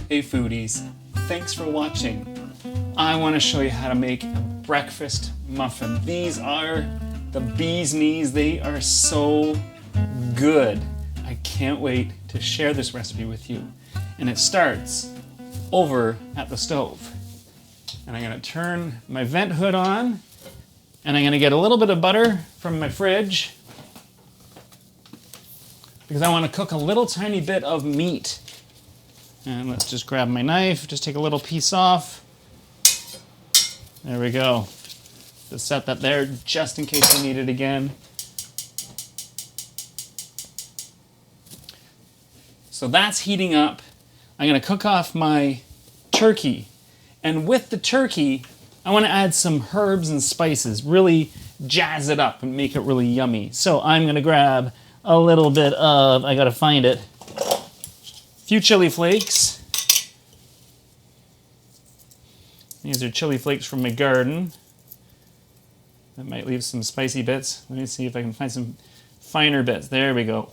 Hey foodies, thanks for watching. I want to show you how to make a breakfast muffin. These are the bee's knees. They are so good. I can't wait to share this recipe with you. And it starts over at the stove. And I'm going to turn my vent hood on, and I'm going to get a little bit of butter from my fridge because I want to cook a little tiny bit of meat. And let's just grab my knife, just take a little piece off. There we go. Just set that there just in case you need it again. So that's heating up. I'm gonna cook off my turkey. And with the turkey, I wanna add some herbs and spices, really jazz it up and make it really yummy. So I'm gonna grab a little bit of, I gotta find it, few chili flakes. These are chili flakes from my garden. That might leave some spicy bits. Let me see if I can find some finer bits. There we go.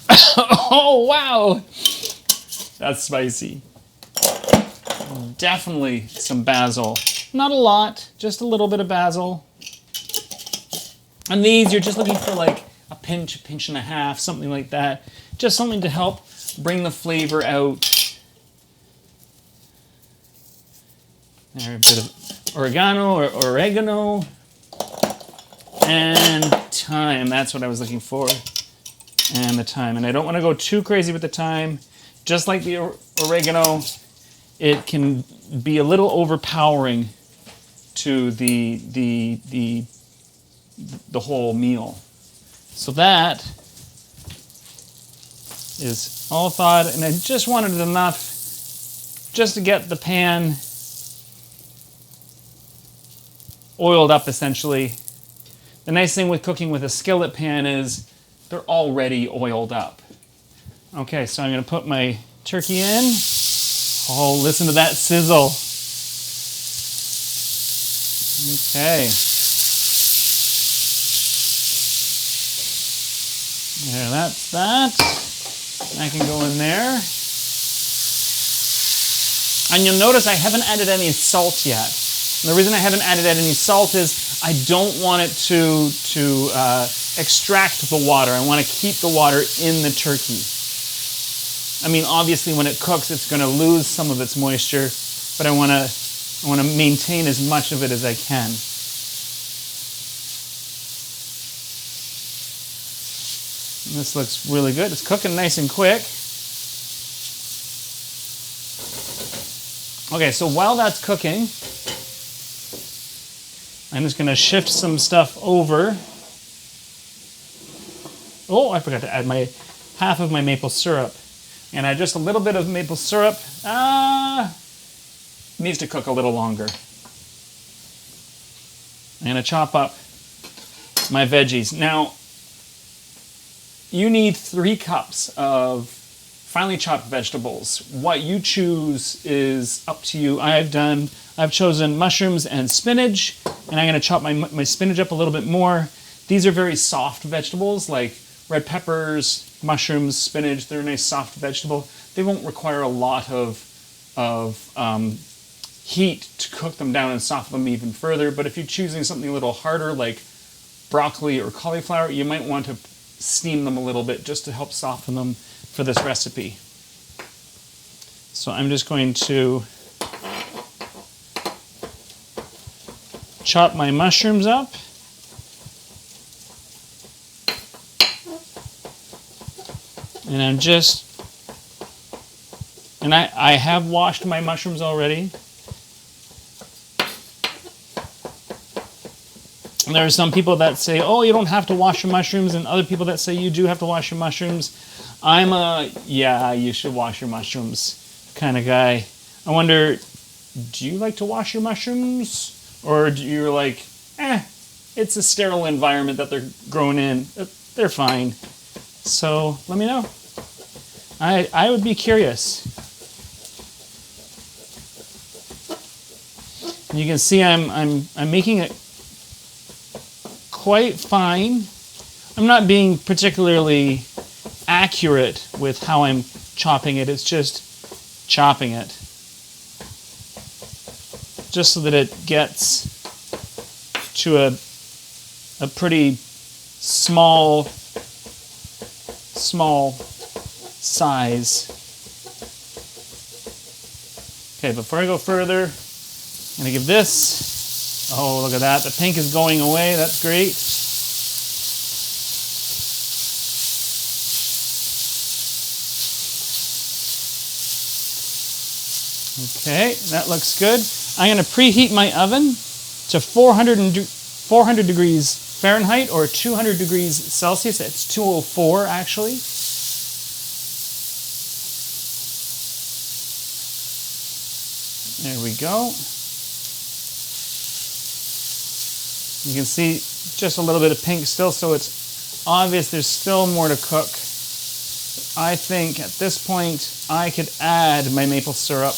Oh, wow! That's spicy. Definitely some basil. Not a lot, just a little bit of basil. And these, you're just looking for like a pinch and a half, something like that. Just something to help bring the flavor out. There, a bit of oregano, and thyme. That's what I was looking for. And the thyme. And I don't want to go too crazy with the thyme. Just like the oregano, it can be a little overpowering to the whole meal. So that is all thawed, and I just wanted enough just to get the pan oiled up, essentially. The nice thing with cooking with a skillet pan is they're already oiled up. Okay, so I'm gonna put my turkey in. Oh, listen to that sizzle. Okay. There, that's that. That can go in there. And you'll notice I haven't added any salt yet. And the reason I haven't added any salt is I don't want it to extract the water. I want to keep the water in the turkey. I mean, obviously when it cooks, it's going to lose some of its moisture, but I want to maintain as much of it as I can. And this looks really good. It's cooking nice and quick. Okay, so while that's cooking, I'm just going to shift some stuff over. Oh, I forgot to add my half of my maple syrup. And add just a little bit of maple syrup. Needs to cook a little longer. I'm going to chop up my veggies. Now, you need 3 cups of finely chopped vegetables. What you choose is up to you. I've chosen mushrooms and spinach, and I'm going to chop my spinach up a little bit more. These are very soft vegetables, like red peppers, mushrooms, spinach. They're a nice soft vegetable. They won't require a lot of heat to cook them down and soften them even further. But if you're choosing something a little harder, like broccoli or cauliflower, you might want to steam them a little bit just to help soften them for this recipe. So I'm just going to chop my mushrooms up. And I have washed my mushrooms already. And there are some people that say, oh, you don't have to wash your mushrooms, and other people that say you do have to wash your mushrooms. I'm a, yeah, you should wash your mushrooms kind of guy. I wonder, do you like to wash your mushrooms? Or do you like, it's a sterile environment that they're grown in. They're fine. So let me know. I would be curious. And you can see I'm making it quite fine. I'm not being particularly accurate with how I'm chopping it. It's just chopping it, just so that it gets to a pretty small size. Okay, before I go further, I'm going to give this, oh, look at that. The pink is going away. That's great. Okay, that looks good. I'm going to preheat my oven to 400 degrees Fahrenheit or 200 degrees Celsius. It's 204 actually. There we go. You can see just a little bit of pink still, so it's obvious there's still more to cook. I think at this point I could add my maple syrup.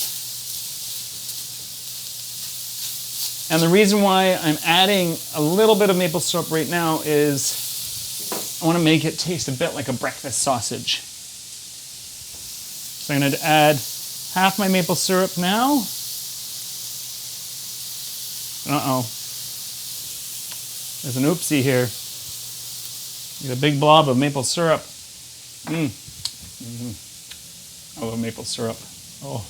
And the reason why I'm adding a little bit of maple syrup right now is I want to make it taste a bit like a breakfast sausage. So I'm going to add half my maple syrup now. Uh-oh. There's an oopsie here. Get a big blob of maple syrup. I love maple syrup. Oh.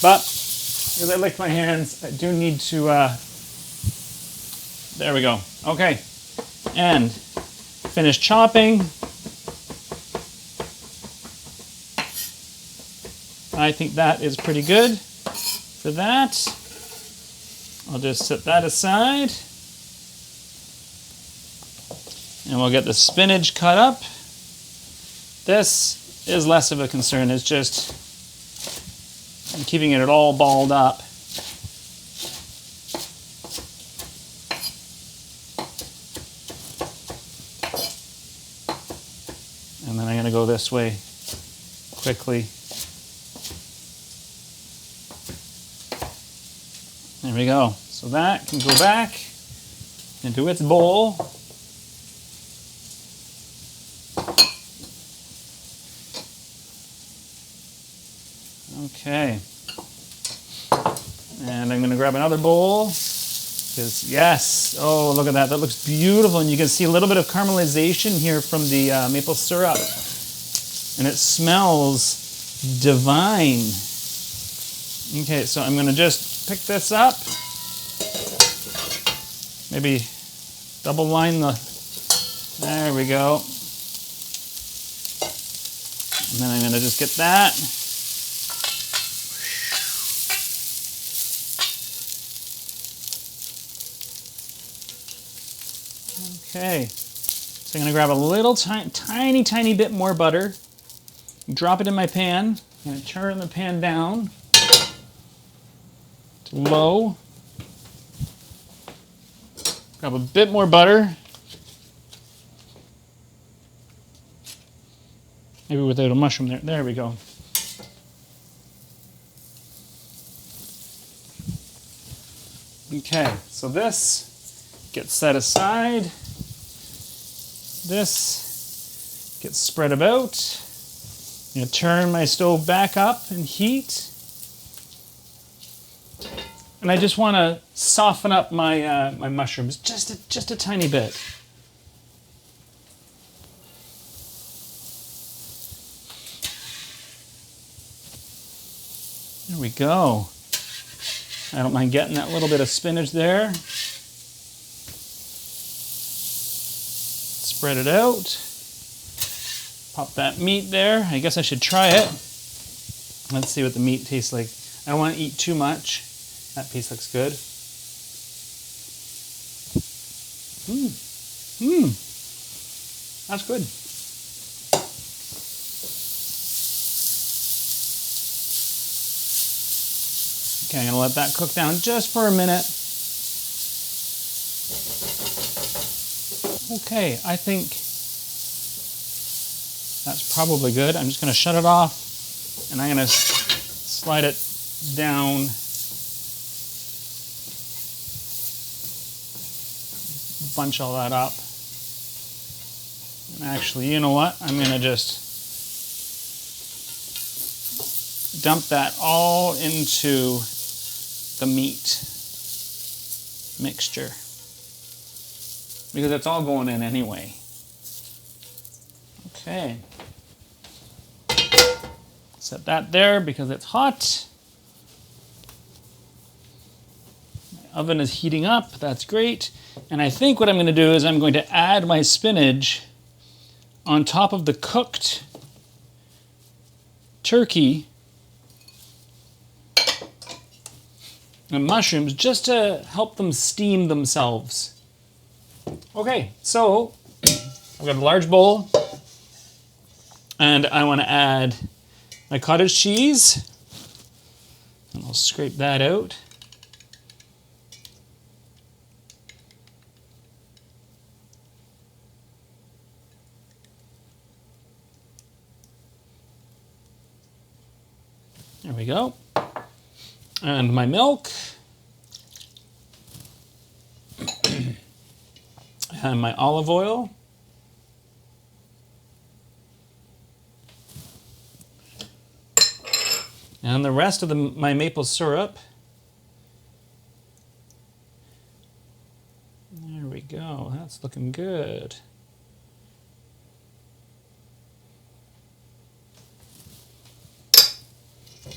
But, because I licked my hands, I do need to, there we go. Okay. And finish chopping. I think that is pretty good for that. I'll just set that aside. And we'll get the spinach cut up. This is less of a concern. It's just I'm keeping it all balled up. And then I'm going to go this way quickly. There we go. So that can go back into its bowl. Okay. And I'm going to grab another bowl. Because, yes, oh, look at that. That looks beautiful. And you can see a little bit of caramelization here from the maple syrup. And it smells divine. Okay, so I'm going to just pick this up. Maybe double line the... There we go. And then I'm going to just get that. Okay, so I'm going to grab a little tiny bit more butter, drop it in my pan. I'm going to turn the pan down to low. Grab a bit more butter. Maybe without a mushroom there. There we go. Okay, so this gets set aside. This gets spread about. I'm going to turn my stove back up and heat. And I just want to soften up my my mushrooms just a tiny bit. There we go. I don't mind getting that little bit of spinach there. Spread it out. Pop that meat there. I guess I should try it. Let's see what the meat tastes like. I don't want to eat too much. That piece looks good. That's good. Okay, I'm going to let that cook down just for a minute. Okay, I think that's probably good. I'm just going to shut it off, and I'm going to slide it down. Bunch all that up. And actually, you know what? I'm going to just dump that all into the meat mixture, because it's all going in anyway. Okay. Set that there because it's hot. My oven is heating up. That's great. And I think what I'm going to do is I'm going to add my spinach on top of the cooked turkey and mushrooms just to help them steam themselves. Okay, so I've got a large bowl and I want to add my cottage cheese, and I'll scrape that out. There we go. And my milk. And my olive oil. And the rest of my maple syrup. There we go. That's looking good.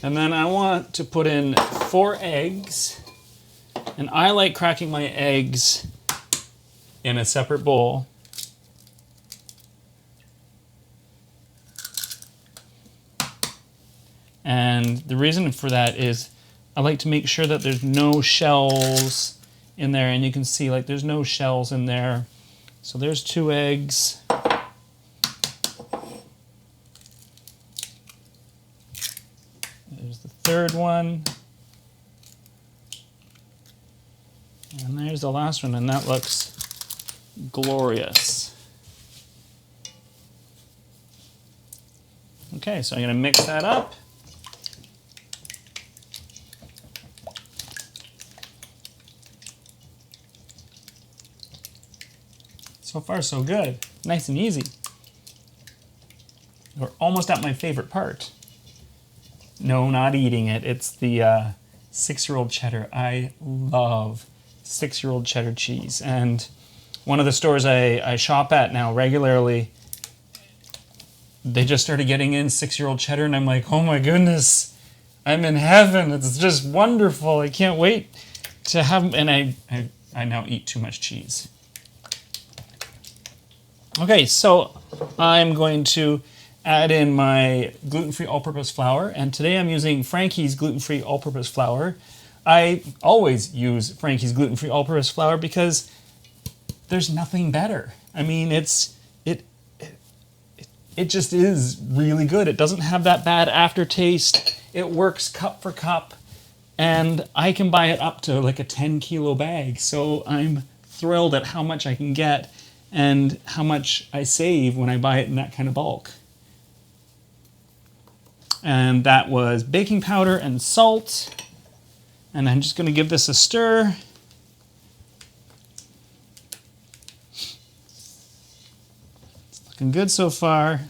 And then I want to put in 4 eggs. And I like cracking my eggs in a separate bowl. And the reason for that is I like to make sure that there's no shells in there. And you can see like there's no shells in there. So there's 2 eggs. There's the 3rd one. And there's the last one, and that looks glorious. Okay, so I'm going to mix that up. So far, so good. Nice and easy. We're almost at my favorite part. No, not eating it. It's the 6-year-old cheddar. I love 6-year-old cheddar cheese. And one of the stores I shop at now regularly, they just started getting in 6-year-old cheddar, and I'm like, oh my goodness, I'm in heaven. It's just wonderful. I can't wait to have, and I now eat too much cheese. Okay, so I'm going to add in my gluten-free all-purpose flour, and today I'm using Frankie's gluten-free all-purpose flour. I always use Frankie's gluten-free all-purpose flour because there's nothing better. I mean, it just is really good. It doesn't have that bad aftertaste. It works cup for cup, and I can buy it up to like a 10-kilo bag. So I'm thrilled at how much I can get and how much I save when I buy it in that kind of bulk. And that was baking powder and salt. And I'm just going to give this a stir. It's looking good so far.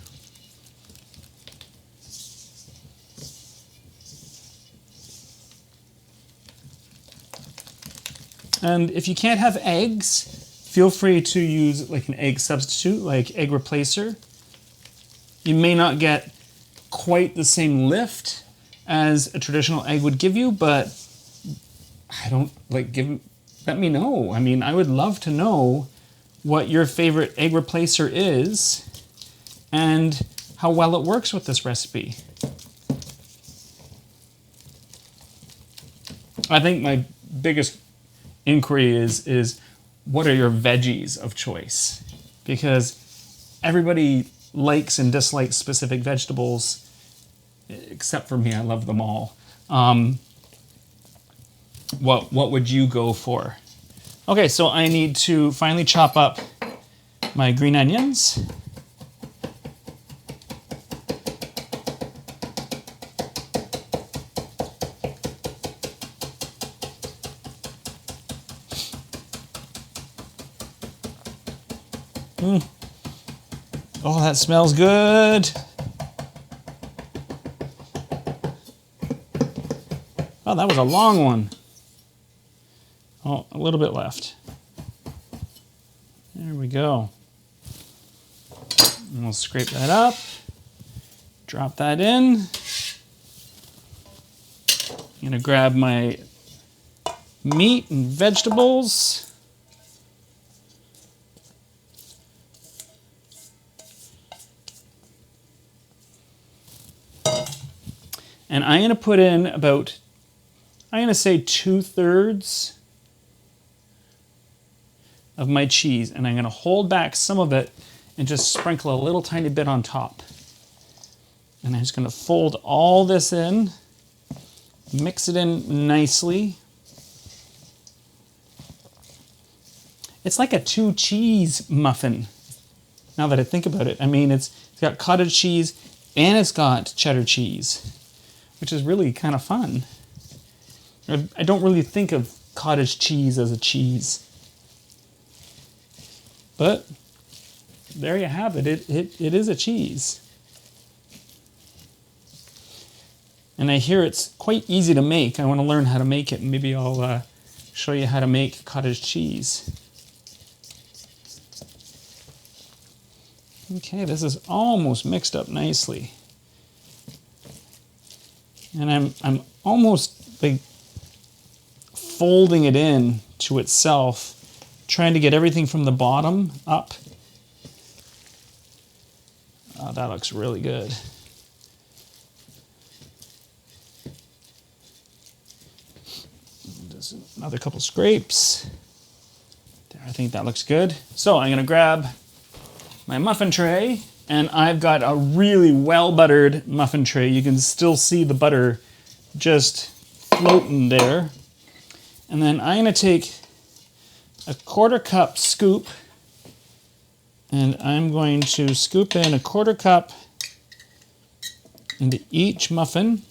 And if you can't have eggs, feel free to use like an egg substitute, like egg replacer. You may not get quite the same lift as a traditional egg would give you, but I don't like let me know. I mean, I would love to know what your favorite egg replacer is and how well it works with this recipe. I think my biggest inquiry is what are your veggies of choice? Because everybody likes and dislikes specific vegetables, except for me. I love them all. What would you go for? Okay, so I need to finally chop up my green onions. Oh, that smells good. Oh, that was a long one. Oh, a little bit left. There we go. And we'll scrape that up. Drop that in. I'm gonna grab my meat and vegetables. And I'm gonna put in about, I'm gonna say 2/3 of my cheese, and I'm gonna hold back some of it and just sprinkle a little tiny bit on top. And I'm just gonna fold all this in, mix it in nicely. It's like a 2-cheese muffin, now that I think about it. I mean, it's got cottage cheese and it's got cheddar cheese, which is really kind of fun. I don't really think of cottage cheese as a cheese. But there you have it. It is a cheese. And I hear it's quite easy to make. I want to learn how to make it, and maybe I'll show you how to make cottage cheese. Okay, this is almost mixed up nicely. And I'm almost like folding it in to itself, trying to get everything from the bottom up. Oh, that looks really good. Just another couple scrapes. There, I think that looks good. So I'm gonna grab my muffin tray, and I've got a really well-buttered muffin tray. You can still see the butter just floating there. And then I'm gonna take a 1/4 cup scoop, and I'm going to scoop in a 1/4 cup into each muffin.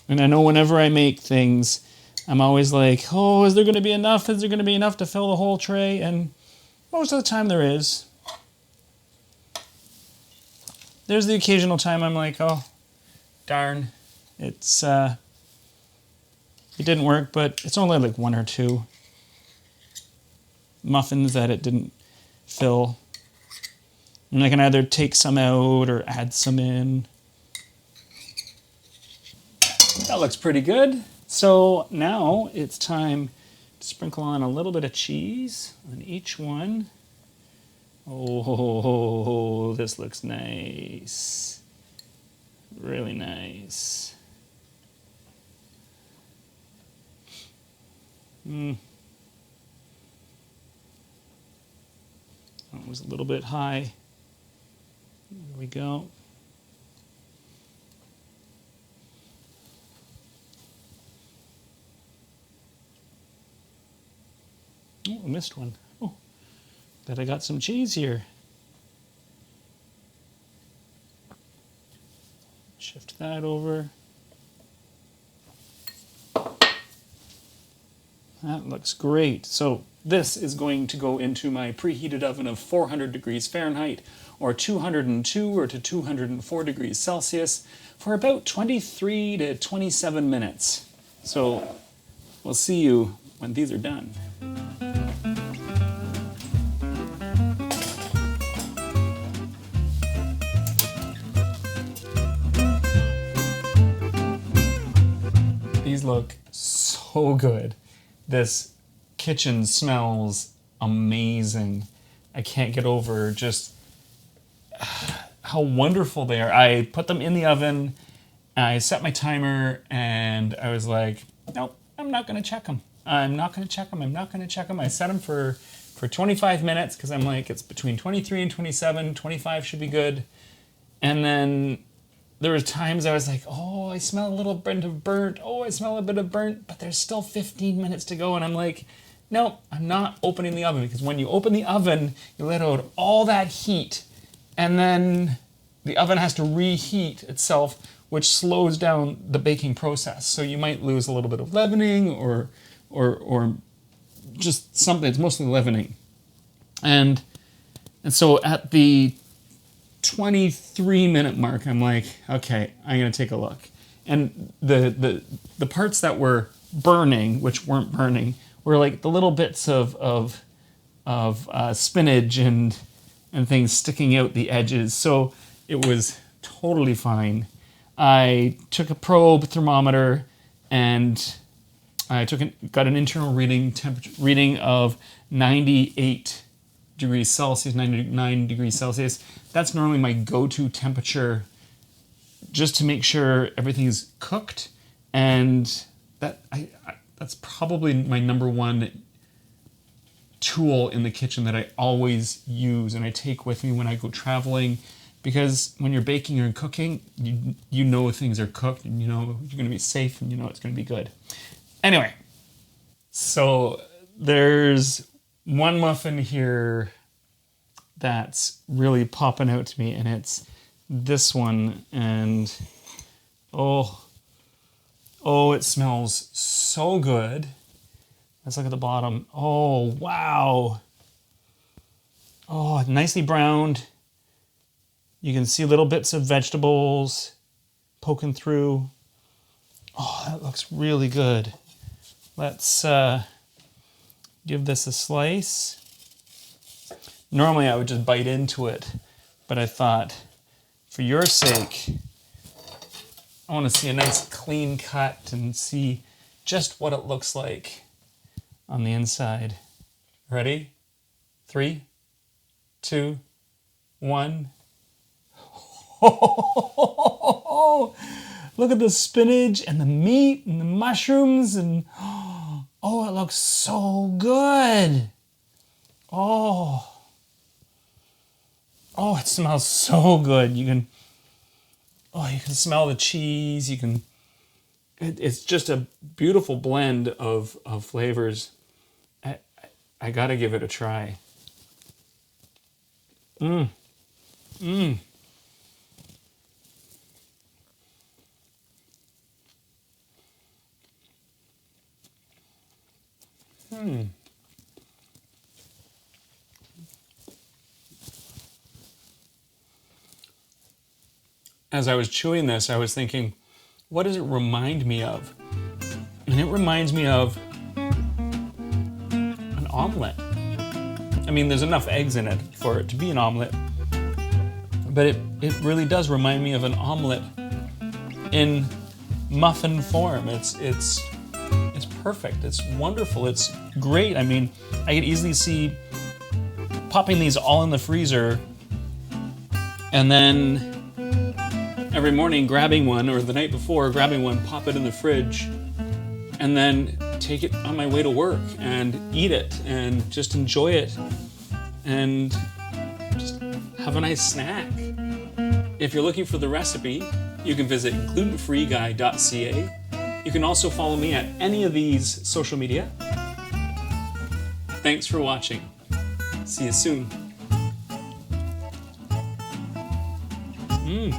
And I know whenever I make things, I'm always like, oh, is there going to be enough? Is there going to be enough to fill the whole tray? And most of the time there is. There's the occasional time I'm like, oh, darn, it didn't work, but it's only like 1 or 2 muffins that it didn't fill. And I can either take some out or add some in. That looks pretty good. So now it's time to sprinkle on a little bit of cheese on each one. Oh, this looks nice. Really nice. That was a little bit high. There we go. Oh, I missed one. Oh, bet I got some cheese here. Shift that over. That looks great. So this is going to go into my preheated oven of 400 degrees Fahrenheit or 202 or to 204 degrees Celsius for about 23 to 27 minutes. So we'll see you when these are done. These look so good. This kitchen smells amazing. I can't get over just how wonderful they are. I put them in the oven, I set my timer, and I was like, nope, I'm not gonna check them. I'm not gonna check them, I'm not gonna check them. I set them for 25 minutes because I'm like, it's between 23 and 27, 25 should be good. And then there were times I was like, oh, I smell a little bit of burnt. Oh, I smell a bit of burnt, but there's still 15 minutes to go. And I'm like, no, I'm not opening the oven, because when you open the oven, you let out all that heat, and then the oven has to reheat itself, which slows down the baking process. So you might lose a little bit of leavening or just something. It's mostly leavening. And so at the 23-minute mark, I'm like, okay, I'm gonna take a look. And the parts that were burning, which weren't burning, were like the little bits of spinach and things sticking out the edges. So it was totally fine. I took a probe thermometer and got an internal reading of 98 degrees Celsius, 99 degrees Celsius. That's normally my go-to temperature, just to make sure everything's cooked. And that's probably my number one tool in the kitchen that I always use and I take with me when I go traveling, because when you're baking or cooking, you know things are cooked and you know you're going to be safe and you know it's going to be good. Anyway, so there's one muffin here that's really popping out to me, and it's this one. And oh, it smells so good. Let's look at the bottom. Oh, wow. Oh, nicely browned. You can see little bits of vegetables poking through. Oh, that looks really good. Let's give this a slice. Normally I would just bite into it, but I thought, for your sake, I want to see a nice clean cut and see just what it looks like on the inside. Ready? 3, 2, 1. Look at the spinach and the meat and the mushrooms, and oh, it looks so good. Oh, it smells so good. You can smell the cheese. It's just a beautiful blend of flavors. I gotta give it a try. As I was chewing this, I was thinking, what does it remind me of? And it reminds me of an omelet. I mean, there's enough eggs in it for it to be an omelet, but it really does remind me of an omelet in muffin form. It's perfect. It's wonderful. It's great. I mean, I could easily see popping these all in the freezer and then every morning grabbing one, or the night before grabbing one, pop it in the fridge, and then take it on my way to work and eat it and just enjoy it and just have a nice snack. If you're looking for the recipe, you can visit glutenfreeguy.ca. You can also follow me at any of these social media. Thanks for watching. See you soon. Mm.